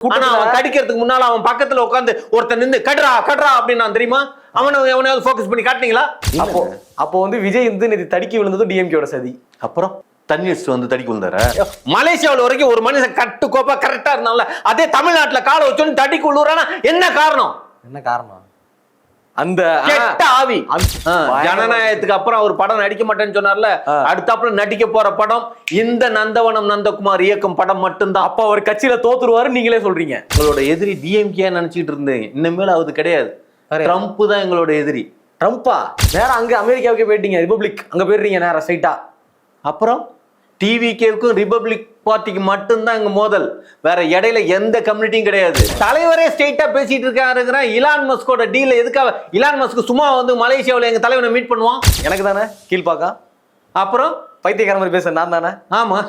ஆனா அவன் கடிக்கிறதுக்கு முன்னால அவன் பக்கத்துல உட்காந்து ஒருத்தன் நின்று கட்றா கட்றா அப்படின்னு தெரியுமா? எவனையாவது ஃபோக்கஸ் பண்ணி காட்டுனீங்களா? அப்போ வந்து விஜய் வந்து நேத்து தடுக்கி விழுந்தது டிஎம்கேயோட சதி. அப்புறம் தண்ணி அடிச்சுட்டு வந்து தடிக்க விழுந்தாரு. மலேசியாவில் வரைக்கும் ஒரு மனுஷன் கட்டு கோப்பா கரெக்டா இருந்தால அதே தமிழ்நாட்டுல காலை வச்சோன்னு தடிக்க விழுறானா என்ன காரணம்? என்ன காரணம்? அந்த கெட்ட ஆவி. ஜனநாயகத்துக்கு அப்புறம் அவர் படம் நடிக்க மாட்டேன்னு சொன்னார்ல, அடுத்தாப்புல நடிக்க போற படம் இந்த நந்தவனம் நந்தகுமார் இயக்கம் படம் மட்டும்தான். அப்ப அவர் கட்சியில தோத்துருவாரு நீங்களே சொல்றீங்க. உங்களோட எதிரி டிஎம்கே நினைச்சிட்டு இருந்தேன், இனிமேல் அது கிடையாது. ட்ரம்ப் தான் எங்களோட எதிரி. ட்ரம்ப்பா? நேரம் அங்க அமெரிக்காவுக்கு போயிட்டீங்க, ரிபப்ளிக் அங்க போயிடுறீங்க நேரம் ஸ்ட்ரைட்டா. அப்புறம் டிவிகேவுக்கும் ரிபப்ளிக் பார்ட்டிக்கு மட்டும்தான் இங்க மோதல், வேற இடையில எந்த கம்யூனிட்டியும் கிடையாது. தலைவரே ஸ்ட்ரெயிட்டா பேசிட்டு இருக்காருங்கிற இலான் மஸ்கோட டீல் எதுக்காக? இலான் மஸ்க் சும்மா வந்து மலேசியாவில் எங்க தலைவனை மீட் பண்ணுவான். எனக்கு தானே கீழ்பாக்கா. அப்புறம் பைத்தியக்கார மாதிரி பேச நான் தானே. ஆமா,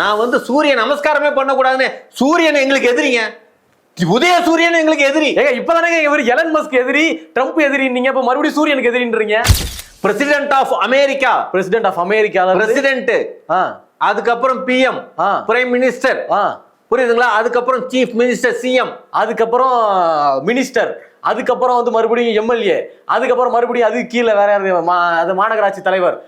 நான் வந்து சூரியன் நமஸ்காரமே பண்ணக்கூடாதுன்னு. சூரியன் எங்களுக்கு எதிரிங்க, உதய சூரியன் எங்களுக்கு எதிரி. ஏங்க இப்பதானே இவர் எலன் மஸ்க் எதிரி, ட்ரம்ப் எதிரி, நீங்க இப்ப மறுபடியும் சூரியனுக்கு எதிரின்றீங்க. President of America, president of America president, அதுக்கப்புறம் பிஎம் பிரைம் மினிஸ்டர், புரியுதுங்களா? அதுக்கப்புறம் சீஃப் மினிஸ்டர் சிஎம், அதுக்கப்புறம் மினிஸ்டர், அதுக்கப்புறம் வந்து மறுபடியும் எம்எல்ஏ, அதுக்கப்புறம் மறுபடியும் அது கீழே வேற யாரு, அது மாநகராட்சி தலைவர்.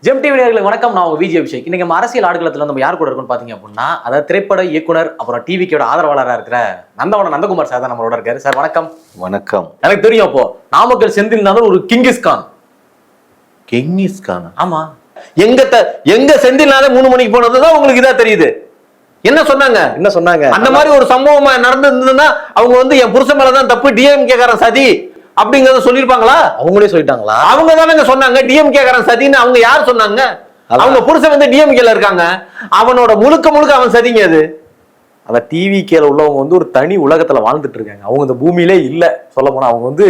ஜெம் டிவி நேயர்களுக்கு வணக்கம். நான் விஜய் அபிஷேக். இன்னைக்கு நம்ம அரசியல் ஆடுகளத்துல நம்ம யார் கூட இருக்கோம்னு பாத்தீங்க அப்படின்னா, அதாவது திரைப்பட இயக்குனர் அப்புறம் டிவிக்கோட ஆதரவாளராக இருக்கிற நந்தவனம் நந்தகுமார் சார் தான் நம்மளோட இருக்காரு. சார் வணக்கம். வணக்கம். எனக்கு தெரியும், அப்போ நாமக்கல் செந்தில்நாதன் ஒரு கிங்கிஸ்கான். கிங்கிஸ்கான்? ஆமா. எங்க செந்தில்நாதன் 3 மணிக்கு போனதுதான் உங்களுக்கு இதா தெரியுது? என்ன சொன்னாங்க? அந்த மாதிரி ஒரு சம்பவமா நடந்திருந்ததுன்னா அவங்க வந்து என் புருஷன் மேலதான் தப்பு, டிஎம்கே காரன் சதி அப்படிங்கறத சொல்லிருப்பாங்களா? அவங்களே சொல்லிட்டாங்களா? அவங்க தானங்க சொன்னாங்க டிஎம்கே காரன் சதின்னு. அவங்க யார் சொன்னாங்க? அவங்க புருஷன் வந்து டிஎம்கேல இருக்காங்க, அவனோட முழுக்க அவன் சதிங்க. அது அந்த டிவிக்கேல உள்ளவங்க வந்து ஒரு தனி உலகத்துல வாழ்ந்துட்டு இருக்காங்க. அவங்க இந்த பூமியிலே இல்ல, சொல்ல போனா அவங்க வந்து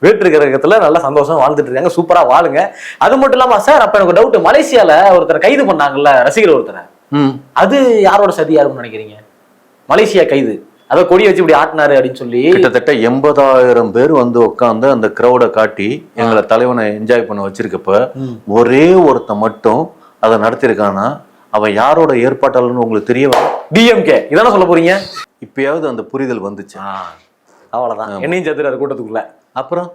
வேற்று கிரகத்துல நல்ல சந்தோஷம் வாழ்ந்துட்டு இருக்காங்க. சூப்பரா வாழுங்க. அது மட்டும் இல்லாம சார், அப்ப எனக்கு டவுட், மலேசியால ஒருத்தரை கைது பண்ணாங்கல்ல, ரசிகர் ஒருத்தரை, அது யாரோட சதி யாருன்னு நினைக்கிறீங்க? மலேசியா கைது, அதை கொடி வச்சு இப்படி ஆட்டினாரு அப்படின்னு சொல்லி கிட்டத்தட்ட 80,000 பேர் வந்து உட்காந்து அந்த கிரௌட காட்டி எங்களை தலைவனை என்ஜாய் பண்ண வச்சிருக்கப்ப ஒரே ஒருத்த மட்டும் அதை நடத்திருக்கானா, அவன் யாரோட ஏற்பாட்டாளர்னு உங்களுக்கு தெரிய? டிஎம்கே. இதான சொல்ல போறீங்க? இப்பயாவது அந்த புரிதல் வந்துச்சு. அவ்வளவுதான். என்னையும் சேர்த்துறாரு கூட்டத்துக்குள்ள. அப்புறம்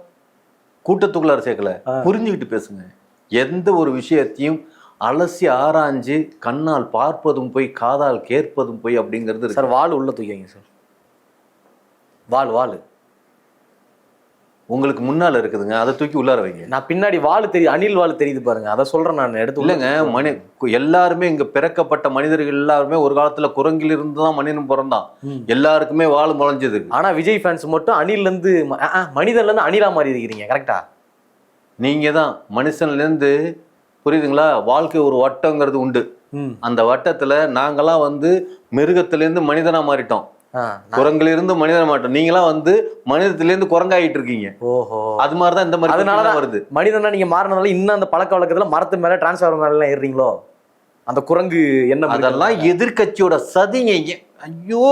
கூட்டத்துக்குள்ளார சேர்க்கல, புரிஞ்சுக்கிட்டு பேசுங்க. எந்த ஒரு விஷயத்தையும் அலசி ஆராய்ஞ்சு கண்ணால் பார்ப்பதும் போய் காதால் கேட்பதும் போய் அப்படிங்கிறது. சார் வாள் உள்ள தூக்கிங்க சார். வாள் உங்களுக்கு முன்னால இருக்குதுங்க, அதை தூக்கி உள்ளார வைங்க. நான் பின்னாடி வாள் தெரியுது, அணில் வாள் தெரியுது பாருங்க, அதை சொல்றேன் நான். எடுத்து இல்லைங்க, எல்லாருமே இங்க பிறக்கப்பட்ட மனிதர்கள் எல்லாருமே ஒரு காலத்துல குரங்கில் இருந்துதான் மனிதன் பிறந்தான். எல்லாருக்குமே வாள் முளைஞ்சது. ஆனா விஜய் ஃபேன்ஸ் மட்டும் அணில்ல இருந்து மனிதன்ல இருந்து அணிலா மாறி இருக்கிறீங்க. கரெக்டா? நீங்க தான் மனுஷன்ல இருந்து, புரியுதுங்களா? வாழ்க்கை ஒரு வட்டங்கிறது உண்டு. அந்த வட்டத்துல நாங்கெல்லாம் வந்து மிருகத்துல இருந்து மனிதனா மாறிட்டோம், குரங்குல இருந்து மனிதனா மாட்டோம். நீங்களாம் வந்து மனிதத்துல இருந்து குரங்காயிட்டு இருக்கீங்க. ஓஹோ, அது மாதிரிதான் இந்த மாதிரி. அதனாலதான் வருது. மனிதனா நீங்க மாறினதால இன்னும் அந்த பழக்க வழக்கத்துல மரத்து மேல டிரான்ஸ்ஃபார்மர் மேல எல்லாம் ஏறுறீங்களோ? அந்த குரங்கு என்ன? அதெல்லாம் எதிர்கட்சியோட சதிங்க. ஐயோ,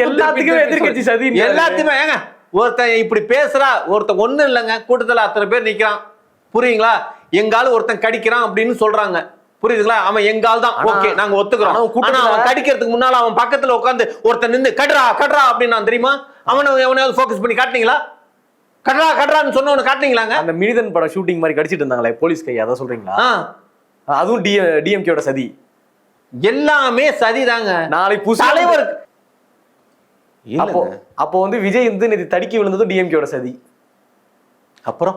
எல்லாத்துக்குமே எதிர்கட்சி சதி. எல்லாத்தையுமே ஏங்க ஒருத்தன் இப்படி பேசுறா, ஒருத்தன் ஒண்ணு இல்லைங்க, கூட்டத்துல அத்தனை பேர் நிக்கிறான், புரியுங்களா? எங்கால ஒருத்தன் கடிக்கிறான் அப்படின்னு சொல்றாங்க, புரியுதுங்களா? அவன் எங்கால் தான், ஓகே, நாங்க ஒத்துக்கிறோம். ஆனா அவன் கடிக்கிறதுக்கு முன்னால அவன் பக்கத்துல உட்காந்து ஒருத்தன் நின்று கட்றா கட்றா அப்படின்னு தெரியுமா? எவனையாவது ஃபோக்கஸ் பண்ணி காட்டுனீங்களா? கட்றான்னு சொன்னவனு காட்டுனீங்களாங்க? அந்த மினிதன் படம் ஷூட்டிங் மாதிரி கடிச்சிட்டு இருந்தாங்களே போலீஸ் கை, அதை சொல்றீங்களா? அதுவும் டிஎம்கேயோட சதி. எல்லாமே சதிதாங்க. நாளை தலைவர் அப்போ வந்து விஜய் வந்து நேத்து தடுக்கி விழுந்தது டிஎம்கேயோட சதி. அப்புறம்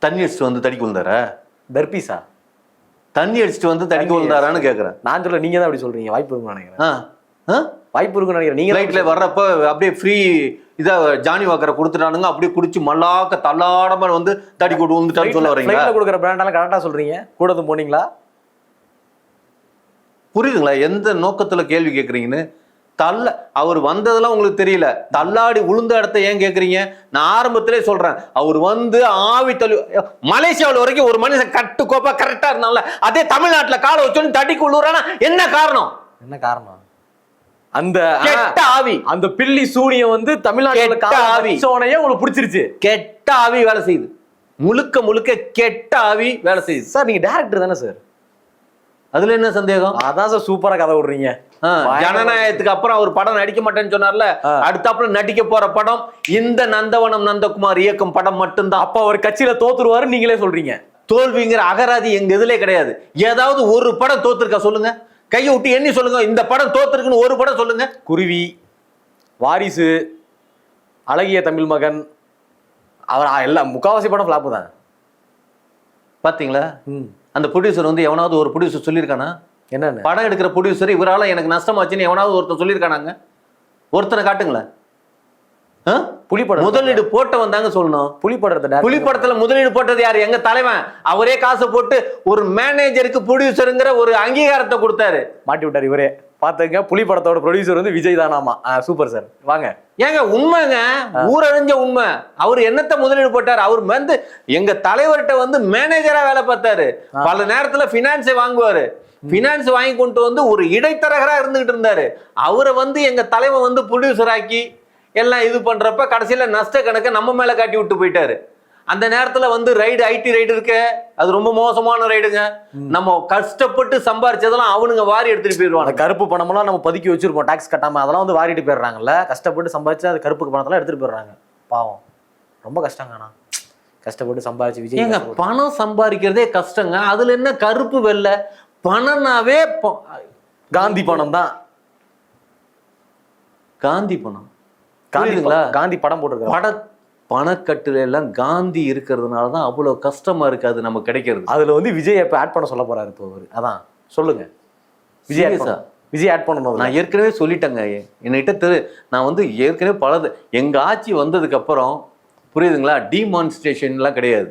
தண்ணி அடிச்சுட்டு வந்து தடிக்க விழுந்தாரா? தர்பீஸா? தண்ணி அடிச்சுட்டு வந்து தடிக்க விழுந்தாரான்னு கேக்குறேன். நான் சொல்ல, நீங்க தான் அப்படி சொல்றீங்க. வாய்ப்பு இருக்குன்னு நினைக்கிறேன். வாய்ப்பு இருக்குன்னு நினைக்கிறேன். நீங்க ரைட்ல வர்றப்ப அப்படியே ஃப்ரீ இதா ஜானி வாக்கரை கொடுத்துட்டானுங்க, அப்படியே குடிச்சு மல்லாக்க தள்ளாடமா வந்து தடி கொண்டு வந்துட்டான்னு சொல்ல வரீங்களா? கொடுக்குற பிராண்டெல்லாம் கரெக்டா சொல்றீங்க. கூடதும் போனீங்களா? புரியுதுங்களா எந்த நோக்கத்துல கேள்வி கேட்குறீங்கன்னு? அவர் வந்ததெல்லாம் உங்களுக்கு தெரியல, தள்ளாடி உளுந்த இடத்த ஏன் கேட்குறீங்க? நான் ஆரம்பத்திலே சொல்றேன், அவர் வந்து ஆவி தள்ளி மலேசியாவில் வரைக்கும் ஒரு மனுஷன் கட்டு கோப்பா கரெக்டா இருந்தால அதே தமிழ்நாட்டுல காலை வச்சோன்னு தடிக்கு விழுறானா என்ன காரணம்? என்ன காரணம்? அந்த கெட்ட ஆவி, அந்த பில்லி சூனியம் வந்து தமிழ்நாட்டுல ஆவி சோனையே உங்களுக்கு பிடிச்சிருச்சு. கெட்ட ஆவி வேலை செய்யுது. முழுக்க முழுக்க கெட்ட ஆவி வேலை செய்யுது. சார் நீங்க டைரக்டர் தானே சார்? அதுல என்ன சந்தேகம்? அதான் சார் சூப்பரா கதை விடுறீங்க. ஜனநாயகத்துக்கு அப்புறம் அவர் படம் நடிக்க மாட்டேன்னு சொன்னார்ல, அடுத்தாப்புல நடிக்க போற படம் இந்த நந்தவனம் நந்தகுமார் இயக்கும் படம் மட்டும்தான். அப்ப அவர் கட்சியில தோத்துருவாரு நீங்களே சொல்றீங்க. தோல்விங்கிற அகராதி எங்க இதுலயே கிடையாது. ஏதாவது ஒரு படம் தோத்துருக்கா சொல்லுங்க, கையை விட்டு எண்ணி சொல்லுங்க. இந்த படம் தோத்துருக்குன்னு ஒரு படம் சொல்லுங்க. குருவி, வாரிசு, அழகிய தமிழ் மகன், அவர் எல்லாம் முக்காவாசி படம் ஃபிளாப் தான். பாத்தீங்களா? அந்த ப்ரொடியூசர் வந்து எவனாவது ஒரு ப்ரொடியூசர் சொல்லியிருக்கானா? என்னன்னு படம் எடுக்கிற ப்ரொடியூசர் இவரால எனக்கு நஷ்டமாச்சுன்னு எவனாவது ஒருத்தர் சொல்லியிருக்கானாங்க? ஒருத்தனை காட்டுங்களேன். புலிப்படம் முதலீடு போட்ட வந்தாங்க சொல்லணும். புலிப்படத்துல முதலீடு போட்டது யாரு? எங்க தலைவன். அவரே காசு போட்டு ஒரு மேனேஜருக்கு ப்ரொடியூசருங்கிற ஒரு அங்கீகாரத்தை கொடுத்தாரு. மாட்டி விட்டாரு இவரே. பாத்துங்க, புலிப்படத்தோட ப்ரொடியூசர் வந்து விஜய் தானாமா. சூப்பர் சார், வாங்க. ஏங்க உண்மைங்க, ஊரறிஞ்ச உண்மை. அவர் என்னத்த முதலீடு போட்டாரு? அவர் வந்து எங்க தலைவர்கிட்ட வந்து மேனேஜரா வேலை பார்த்தாரு. பல நேரத்துல பினான்ஸை வாங்குவாரு. பினான்ஸ் வாங்கி கொண்டு வந்து ஒரு இடைத்தரகரா இருந்துகிட்டு இருந்தாரு. அவரை வந்து எங்க தலைவன் வந்து ப்ரொடியூசர் ஆக்கி எல்லாம் இது பண்றப்ப கடைசியில நஷ்ட கணக்கை நம்ம மேல காட்டி விட்டு போயிட்டாரு. அந்த நேரத்துல வந்து ரைடு, ஐடி ரைடு இருக்கு, அது ரொம்ப மோசமான ரைடுங்க. நம்ம கஷ்டப்பட்டு சம்பாரிச்சதெல்லாம் அவனுங்க வாரி எடுத்துட்டு போயிடுவாங்க. கருப்பு பணமெல்லாம் நம்ம பதுக்கி வச்சிருப்போம் டாக்ஸ் கட்டாம, அதெல்லாம் வந்து வாரிட்டு போயிடுறாங்கல்ல. கஷ்டப்பட்டு சம்பாதிச்சு அது கருப்பு பணத்தெல்லாம் எடுத்துட்டு போயிடுறாங்க. பாவம், ரொம்ப கஷ்டங்கண்ணா. கஷ்டப்பட்டு சம்பாதிச்சு விஜய். ஏங்க பணம் சம்பாதிக்கிறதே கஷ்டங்க. அதுல என்ன கருப்பு வெள்ளை? பணம்னாவே காந்தி பணம் தான். காந்தி பணம், காந்தி படம் போட்டிருக்காங்க. பணக்கட்டுல எல்லாம் காந்தி இருக்கிறதுனால தான் அவ்வளவு கஷ்டமா இருக்கு அது நமக்கு கிடைக்கிறது. அதுல வந்து விஜய் இப்ப ஆட் பண்ண சொல்ல போறாரு இப்போ அவரு. அதான் சொல்லுங்க, விஜய் ஆட் பண்ணணும். நான் ஏற்கனவே சொல்லிட்டேங்க என்கிட்ட நான் வந்து ஏற்கனவே பலது எங்க ஆட்சி வந்ததுக்கு அப்புறம் புரியுதுங்களா, டிமான்ஸ்ட்ரேஷன்லாம் கிடையாது.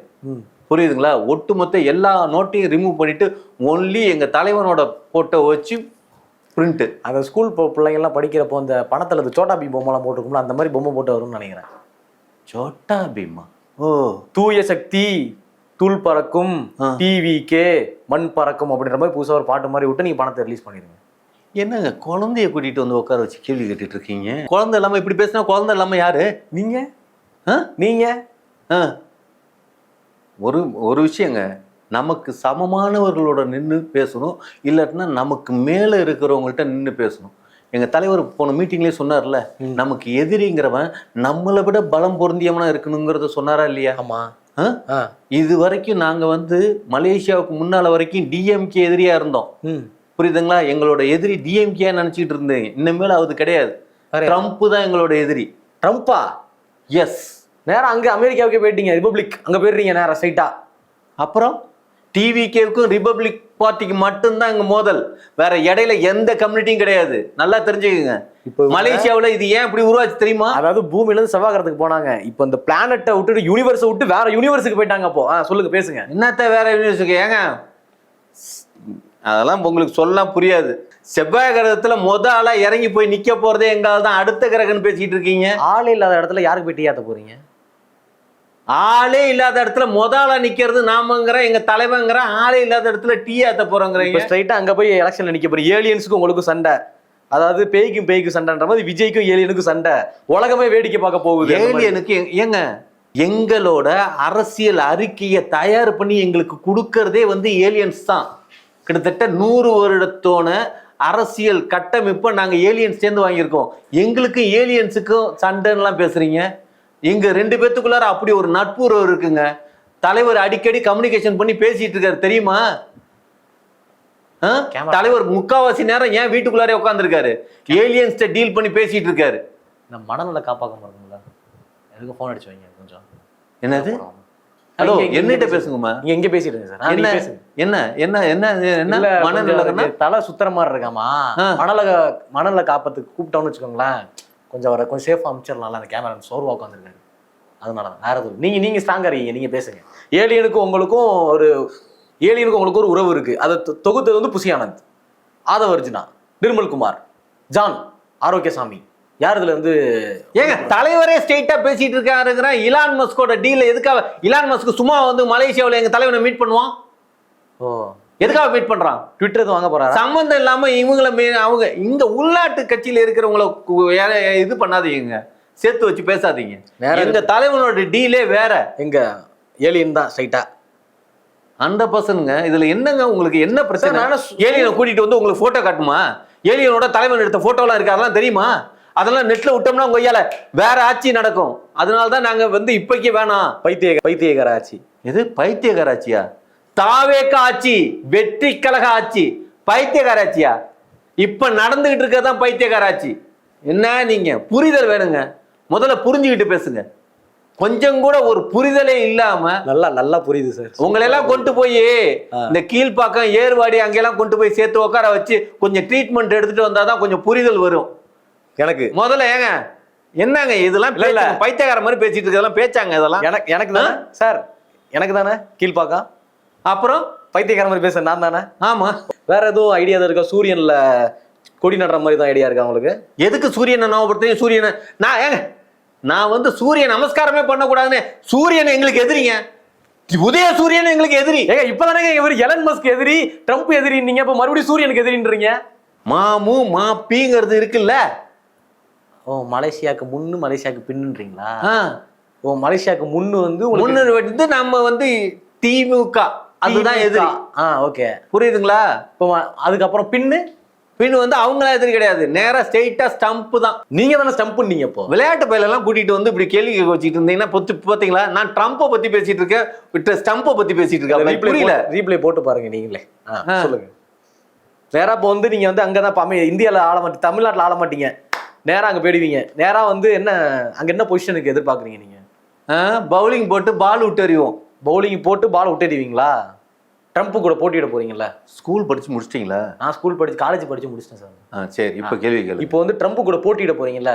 புரியுதுங்களா, ஒட்டுமொத்த எல்லா நோட்டையும் ரிமூவ் பண்ணிட்டு ஒன்லி எங்க தலைவனோட போட்டோ வச்சு பிரிண்ட். அந்த ஸ்கூல் பிள்ளைங்கள்லாம் படிக்கிறப்போ அந்த பணத்துல அந்த சோட்டா பீம் பொம்மைலாம் போட்டுருக்கும்ல, அந்த மாதிரி பொம்மை போட்டு வரும்னு நினைக்கிறேன். சோட்டா பீமா? ஓ, தூய சக்தி தூள் பறக்கும், டிவிகே மண் பறக்கும் அப்படின்ற மாதிரி புதுசாக ஒரு பாட்டு மாதிரி விட்டு நீங்க பணத்தை ரிலீஸ் பண்ணிடுங்க. என்னங்க குழந்தைய கூட்டிட்டு வந்து உட்கார வச்சு கேள்வி கேட்டுட்டு இருக்கீங்க? குழந்தை இல்லாம இப்படி பேசினா குழந்தை இல்லாம யாரு நீங்க? நீங்க ஒரு விஷயங்க, நமக்கு சமமானவர்களோட நின்று பேசணும், இல்லாட்டினா நமக்கு மேல இருக்கிறவங்கள்ட்ட நின்று பேசணும். எங்க தலைவர் போன மீட்டிங்லேயே சொன்னார்ல, நமக்கு எதிரிங்கிறவன் நம்மளை விட பலம் பொருந்தியவனா இருக்கணுங்கிறத சொன்னாரா இல்லையா? ஆமா. இது வரைக்கும் நாங்க வந்து மலேசியாவுக்கு முன்னால வரைக்கும் டிஎம்கே எதிரியா இருந்தோம். புரியுதுங்களா? எங்களோட எதிரி டிஎம்கே நினைச்சிட்டு இருந்தேன். இனிமேல் அது கிடையாது. ட்ரம்ப் தான் எங்களோட எதிரி. ட்ரம்ப்பா? எஸ். நேரம் அங்க அமெரிக்காவுக்கு போயிட்டீங்க, ரிபப்ளிக் அங்க போயிடுறீங்க நேரம் ஸ்ட்ரைட்டா. அப்புறம் டிவிகேவுக்கும் ரிபப்ளிக் பார்ட்டிக்கு மட்டும்தான் இங்க மோதல், வேற இடையில எந்த கம்யூனிட்டியும் கிடையாது. நல்லா தெரிஞ்சுக்கங்க. இப்போ மலேசியாவில் இது ஏன் இப்படி உருவாச்சு தெரியுமா? அதாவது பூமியில இருந்து செவ்வாய்க்கிரகத்துக்கு போனாங்க, இப்போ இந்த பிளானட்டை விட்டு யூனிவர்ஸை விட்டு வேற யூனிவர்ஸுக்கு போயிட்டாங்க. அப்போ சொல்லுங்க, பேசுங்க. என்னத்த வேற யூனிவர்ஸுக்கு? ஏங்க அதெல்லாம் உங்களுக்கு சொல்லலாம் புரியாது. செவ்வாய் கிரகத்துல ஆளா இறங்கி போய் நிக்க போறதே எங்கால தான். அடுத்த கிரகம்னு பேசிட்டு இருக்கீங்க. ஆளே இல்லாத இடத்துல யாருக்கு போய் டீ ஆத்த போறீங்க? ஆளே இல்லாத இடத்துல ஆளா நிக்கிறது நாமங்கிற எங்க தலைவங்கிற. ஆளே இல்லாத இடத்துல டீ ஆத்த போறோங்கிறீங்க. ஸ்ட்ரைட்டா அங்க போய் எலெக்ஷன்ல நிக்க போறீங்க. ஏலியன்ஸுக்கும் உங்களுக்கும் சண்டை, அதாவது பேய்க்கும் சண்டைன்ற மாதிரி விஜய்க்கும் ஏலியனுக்கும் சண்டை. உலகமே வேடிக்கை பார்க்க போகுது. ஏலியனுக்கு ஏங்க எங்களோட அரசியல் அறிக்கையை தயார் பண்ணி எங்களுக்கு கொடுக்கறதே வந்து ஏலியன்ஸ் தான். கிட்டத்தட்ட 100 வருடத்தோன அரசியல் கட்டமைப்பை நாங்க ஏலியன்ஸ் சேர்ந்து வாங்கியிருக்கோம். எங்களுக்கும் ஏலியன்ஸுக்கும் சண்டைலாம் பேசுறீங்க. எங்க 2 பேத்துக்குள்ளார அப்படி ஒரு நட்புறவு இருக்குங்க. தலைவர் அடிக்கடி கம்யூனிகேஷன் பண்ணி பேசிட்டு இருக்காரு தெரியுமா? தலைவர் முக்காவாசி நேரம் ஏன் வீட்டுக்குள்ளாரே உட்காந்துருக்காரு, ஏலியன்ஸ்ட டீல் பண்ணி பேசிட்டு இருக்காரு. இந்த மனநல காப்பாக்க மாட்டோம்ல, எனக்கு போன் அடிச்சு வைங்க கொஞ்சம். என்னது? ஹலோ, என்னிட்ட பேசுங்கம்மா. நீங்க எங்க பேசிட்டு இருக்கீங்க சார்? என்ன என்ன என்ன என்ன என்ன மனநல தலை சுத்துற மாதிரி இருக்காமா? மணல காப்பத்துக்கு கூப்பிட்டோம்னு வச்சுக்கோங்களேன், கொஞ்சம் அவரை கொஞ்சம் சேஃபா அமைச்சிடலாம்ல. அந்த கேமரா சோர்வா உட்காந்துருக்காரு, அதனால தான். வேற எதுவும் நீங்க ஸ்ட்ராங்கா இருக்கீங்க, நீங்க பேசுங்க. ஏலியனுக்கும் உங்களுக்கும் ஒரு உறவு இருக்கு. அதை தொகுத்தது வந்து புசி ஆனந்த், ஆதவர்ஜுனா, நிர்மல்குமார், ஜான், ஆரோக்கியசாமி. யார் இதுல இருந்து? ஏங்க தலைவரே ஸ்ட்ரெயிட்டா பேசிட்டு இருக்காருங்கிற. இலான் மஸ்கோட டீல் எதுக்காக? இலான் மஸ்க் சும்மா வந்து மலேசியாவில் எங்க தலைவனை மீட் பண்ணுவான். ஓ, எதுக்காக மீட் பண்றான்? ட்விட்டர் வாங்க போறாரு. சம்பந்தம் இல்லாம இவங்களை அவங்க இங்க உள்நாட்டு கட்சியில இருக்கிறவங்களை இது பண்ணாதீங்க, சேர்த்து வச்சு பேசாதீங்க. எங்க தலைவனோட டீலே வேற. எங்க ஏலியன் தான் ஸ்ட்ரைட்டா. 100%ங்க. இதுல என்னங்க உங்களுக்கு என்ன பிரச்சனை? சார், ஏலியனை கூட்டிட்டு வந்து உங்களுக்கு போட்டோ காட்டுமா? ஏலியனோட தலைவன் எடுத்த போட்டோலாம் இருக்கு, அதெல்லாம் தெரியுமா? அதெல்லாம் நெட்ல விட்டோம்னா உங்க ஐயால வேற ஆட்சி நடக்கும். அதனாலதான் நாங்க வந்து இப்பைக்கு வேணாம். பைத்தியக்கார ஆட்சி. இது பைத்தியக்கார ஆட்சியா? தாவேக ஆட்சி, வெற்றி கழக ஆட்சி, பைத்தியக்கார ஆட்சியா? இப்ப நடந்துகிட்டு இருக்கதான் பைத்தியக்கார ஆட்சி. என்ன நீங்க புரிதல் வேணுங்க. முதல்ல புரிஞ்சுக்கிட்டு பேசுங்க. கொஞ்சம் கூட ஒரு புரிதலே இல்லாம நல்லா புரியுது சார். உங்களை எல்லாம் கொண்டு போய் இந்த கீழ்ப்பாக்கம் ஏர்வாடி அங்கெல்லாம் கொண்டு போய் சேர்த்து உட்கார வச்சு கொஞ்சம் ட்ரீட்மெண்ட் எடுத்துட்டு வந்தாதான் கொஞ்சம் புரிதல் வரும் எனக்கு. முதல்ல ஏங்க என்னங்க இதெல்லாம் பைத்தியக்கார மாதிரி பேசிட்டு இருக்கலாம் பேச்சாங்க இதெல்லாம்? எனக்கு தானே சார், எனக்கு தானே கீழ்ப்பாக்கம். அப்புறம் பைத்தியக்கார மாதிரி பேச நான் தானே? ஆமா. வேற எதுவும் ஐடியா தான் இருக்கா? சூரியன்ல கொடி நடுற மாதிரி தான் ஐடியா இருக்கா உங்களுக்கு? எதுக்கு சூரியனை ஞாபகப்படுத்த? சூரியனை நான் வந்து சூரிய நமஸ்காரமே பண்ணக்கூடாதுன்னு சூரியன் எங்களுக்கு எதிரிங்க. உதய சூரியன் எங்களுக்கு எதிரி. ஏங்க இப்பதானே இவர் எலன் மஸ்க் எதிரி, ட்ரம்ப் எதிரி, நீங்க இப்ப மறுபடியும் சூரியனுக்கு எதிரின்றீங்க. மாமு மாப்பிங்கிறது இருக்குல்ல. ஓ, மலேசியாக்கு முன்னு மலேசியாக்கு பின்னுன்றீங்களா? ஓ, மலேசியாக்கு முன்னு வந்து நம்ம வந்து திமுக, அதுதான் எதிரி. ஓகே, புரியுதுங்களா? இப்போ அதுக்கப்புறம் பின்னு வந்து அவங்களா எதிரி கிடையாது, நேரா ஸ்ட்ரெயிட்டா ஸ்டம்ப் தான். நீங்க தானே ஸ்டம்ப் நீங்க. இப்போ விளையாட்டு பயில எல்லாம் கூட்டிட்டு வந்து இப்படி கேள்வி வச்சுட்டு இருந்தீங்கன்னா பாத்தீங்களா? நான் ட்ரம்ப்பை பத்தி பேசிட்டு இருக்கேன், ஸ்டம்பை பத்தி பேசிட்டு இருக்கேன். புரியல, ரீப்ளே போட்டு பாருங்க நீங்களே. சொல்லுங்க. நேரா இப்போ வந்து நீங்க வந்து அங்கதான் இந்தியால ஆள மாட்டீங்க, தமிழ்நாட்டுல ஆள மாட்டீங்க, நேரா அங்க போயிடுவீங்க. நேரா வந்து என்ன அங்க என்ன பொசிஷனுக்கு எதிர்பார்க்குறீங்க நீங்க? பவுலிங் போட்டு பால் விட்டு எறிவோம். பவுலிங் போட்டு பால் விட்டு எறிவீங்களா? ட்ரம்ப் கூட போட்டியிட போறீங்களா? ஸ்கூல் படிச்சு முடிச்சிட்டீங்களா? நான் ஸ்கூல் படிச்சு காலேஜ் படிச்சு முடிச்சிட்டேன் சார். சரி, இப்போ கேள்வி கேளு. இப்போ வந்து ட்ரம்ப் கூட போட்டியிட போறீங்களா?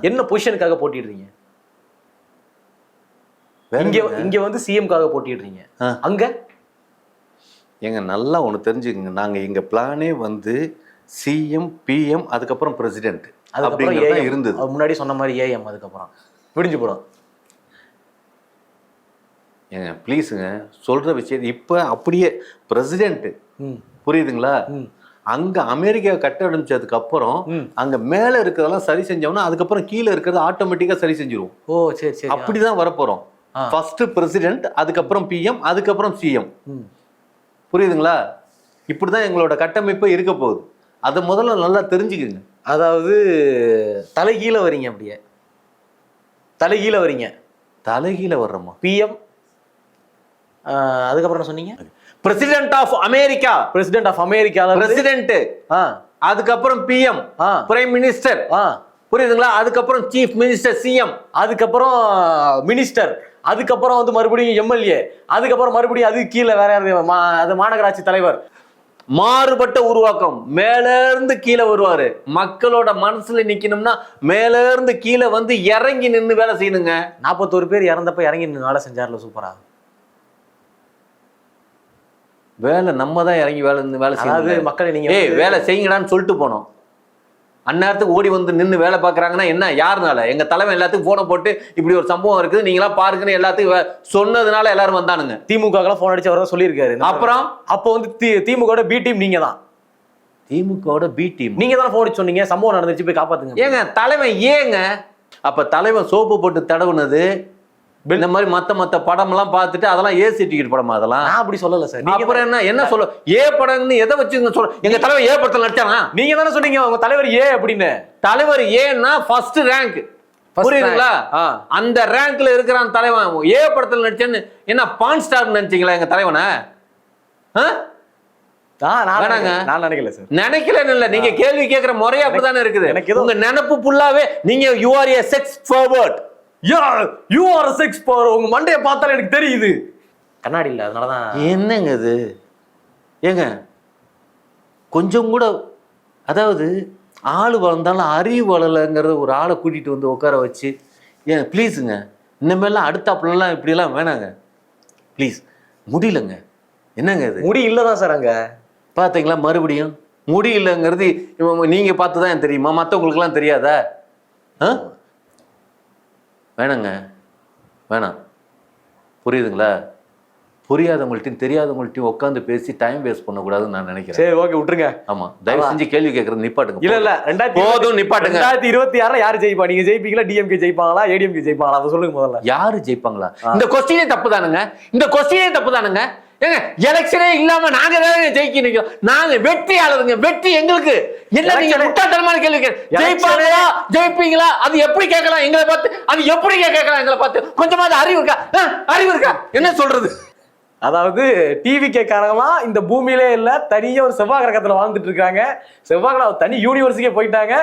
என்ன பொசிஷனுக்காக போட்டிடுறீங்க? இங்க வந்து சிஎம்காக போட்டிடுறீங்க, அங்க எங்க நல்லா ஒன்று தெரிஞ்சுக்கங்க. நாங்க எங்க பிளானே வந்து சிஎம், பிஎம், அதுக்கப்புறம் பிரசிடென்ட், அதுக்கப்புறம் இருந்தது. முன்னாடி சொன்ன மாதிரி ஏஎம், அதுக்கப்புறம் விடிஞ்சு போடும். ஏங்க ப்ளீஸுங்க, சொல்ற விஷயம் இப்போ அப்படியே பிரசிடென்ட், புரியுதுங்களா? அங்க அமெரிக்கா கட்டமைச்சதுக்கு அப்புறம் அங்க மேல இருக்கிறதெல்லாம் சரி செஞ்சோம்னா அதுக்கப்புறம் கீழே இருக்கிறது ஆட்டோமேட்டிக்கா சரி செஞ்சிருவோம். ஓ சரி சரி, அப்படிதான் வரப்போறோம். ஃபர்ஸ்ட் பிரசிடென்ட், அதுக்கப்புறம் பிஎம், அதுக்கப்புறம் சிஎம். புரியுதுங்களா? இப்படிதான் எங்களோட கட்டமைப்பு இருக்க போகுது. அதை முதல்ல நல்லா தெரிஞ்சுக்குங்க. அதாவது தலைகீழ வரீங்க, அப்படியே தலைகீழ வரீங்க. தலைகீழ வர்றோமா? பிஎம், அதுக்கப்புறம் சொன்னீங்க president of America, president of America, president, அதுக்கப்புறம் பிஎம், பிரைம் மினிஸ்டர், புரியுதுங்களா? அதுக்கப்புறம் சீஃப் மினிஸ்டர், சிஎம், அதுக்கப்புறம் மினிஸ்டர், அதுக்கப்புறம் வந்து மறுபடியும் எம்எல்ஏ, அதுக்கப்புறம் மறுபடியும் அதுக்கு கீழே வேற அது மாநகராட்சி தலைவர். மாறுபட்ட உருவாக்கம். மேல இருந்து கீழே வருவாரு. மக்களோட மனசுல நிக்கணும்னா மேல இருந்து கீழே வந்து இறங்கி நின்று வேலை செய்யணுங்க. 41 பேர் இறந்தப்ப இறங்கி நின்று வேலை செஞ்சார்ல, சூப்பரா. வேலை நம்ம தான் இறங்கி வேலை செய்யணும். மக்களை நீங்க வேலை செய்யுங்கடான்னு சொல்லிட்டு போனோம். அந்நேரத்துக்கு ஓடி வந்து நின்று வேலை பார்க்குறாங்கன்னா என்ன, யாருனால? எங்க தலைமை எல்லாத்துக்கும் போனை போட்டு இப்படி ஒரு சம்பவம் இருக்குது, நீங்களா பாருங்கன்னு எல்லாத்துக்கும் சொன்னதுனால எல்லாரும் வந்தானுங்க. திமுக போன் அடிச்சு அவர் தான் சொல்லியிருக்காரு. அப்புறம் அப்போ வந்து திமுக பி டீம் நீங்க தான். திமுக பி டீம் நீங்க தான் போன் அடிச்சு சொன்னீங்க, சம்பவம் நடந்துச்சு, போய் காப்பாத்துங்க. ஏங்க தலைவன் ஏங்க அப்ப தலைவன் சோப்பு போட்டு தடவுனது இந்த மாதிரி மத்த படம் எல்லாம் பார்த்துட்டு அதெல்லாம் ஏ சர்டிபிகேட் படமா? அதெல்லாம் நான் அப்படி சொல்லல சார். அப்புறம் என்ன சொல்ல ஏ படம்னு எதை வச்சு சொல்ல? எங்க தலைவர் ஏ படத்துல நடிச்சானா? நீங்க தானே சொன்னீங்க உங்க தலைவர் ஏ அப்படின்னு. தலைவர் ஏன்னா ஃபர்ஸ்ட் ரேங்க், புரியுதுங்களா? அந்த ரேங்க்ல இருக்கிறான் தலைவன். ஏ படத்துல நடிச்சேன்னு என்ன பான் ஸ்டார் நினைச்சீங்களா எங்க தலைவனை? நான் நினைக்கல சார். நினைக்கலன்னு இல்ல, நீங்க கேள்வி கேட்கிற முறையா அப்படிதானே இருக்குது. உங்க நினைப்பு ஃபுல்லாவே நீங்க you R A sex forward. You are a sex power. உங்க மண்டைய பார்த்தாலே எனக்கு தெரியுது. கண்ணாடி இல்ல, அதனாலதான். என்னங்க இது? ஏங்க கொஞ்சம் கூட, அதாவது ஆளு வளர்ந்தாலும் அறிவு வளரலைங்கிறத ஒரு ஆளை கூட்டிட்டு வந்து உட்கார வச்சு, ஏன் ப்ளீஸுங்க, இனிமேலாம் அடுத்தாப்புலாம் இப்படிலாம் வேணாங்க ப்ளீஸ். முடியலங்க. என்னங்க இது? முடி இல்லதான் சார். அங்க பாத்தீங்களா மறுபடியும் முடி இல்லைங்கிறது நீங்க பார்த்துதான் தெரியுமா? மற்றவங்களுக்குலாம் தெரியாதா? வேணாங்க, வேணாம். புரியுதுங்களா? புரியாதவங்கள்ட்டையும் தெரியாதவங்கள்ட்டையும் உட்காந்து பேசி டைம் வேஸ்ட் பண்ணக்கூடாதுன்னு நான் நினைக்கிறேன். சரி ஓகே விட்டுருங்க. ஆமா தயவு செஞ்சு கேள்வி கேட்கறது நிப்பாட்டுங்க. இல்ல போதும் நிப்பாட்டுங்க. 2026 யாரு ஜெயிப்பா? நீங்க ஜெயிப்பீங்களா, டிஎம்கே ஜெயிப்பாங்களா, ஏடிஎம்கே ஜெயிப்பாங்களா? அதை சொல்லுங்க முதல்ல. யாரு ஜெயிப்பாங்களா? இந்த கொஸ்டினே தப்பு தானுங்க. இந்த கொஸ்டினே தப்பு தானுங்க. ஏங்க எலெக்ஷனே இல்லாம நாங்க ஜெயிக்க நிக்கிறோம். நாங்க வெற்றியாளருங்க. வெற்றி எங்களுக்கு. என்ன நீங்க முட்டாள்தனமான கேள்வி ஜெயிப்பாங்களா ஜெயிப்பீங்களா அது எப்படி கேட்கலாம் எங்களை பார்த்து? அது எப்படி கேட்கலாம் எங்களை பார்த்து? கொஞ்சமாவது அறிவு இருக்கா? அறிவு இருக்கா? என்ன சொல்றது? அதாவது டிவி கேட்காரங்களாம் இந்த பூமியிலே இல்ல, தனியா ஒரு செவ்வாய் கிரகத்துல வாழ்ந்துட்டு இருக்காங்க. செவ்வாய் கிரகம் தனி யூனிவர்ஸுக்கே போயிட்டாங்க.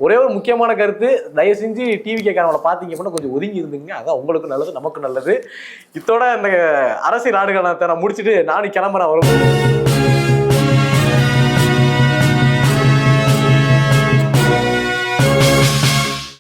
ஒரே ஒரு முக்கியமான கருத்து, தயவு செஞ்சு டிவி கேட்காரங்களை பார்த்தீங்க அப்படின்னா கொஞ்சம் ஒதுங்கி இருந்துங்க. அதான் உங்களுக்கு நல்லது, நமக்கு நல்லது. இத்தோட இந்த அரசியல் நாடுகளை நான் முடிச்சுட்டு நானும் கிளம்புறேன். வரும்.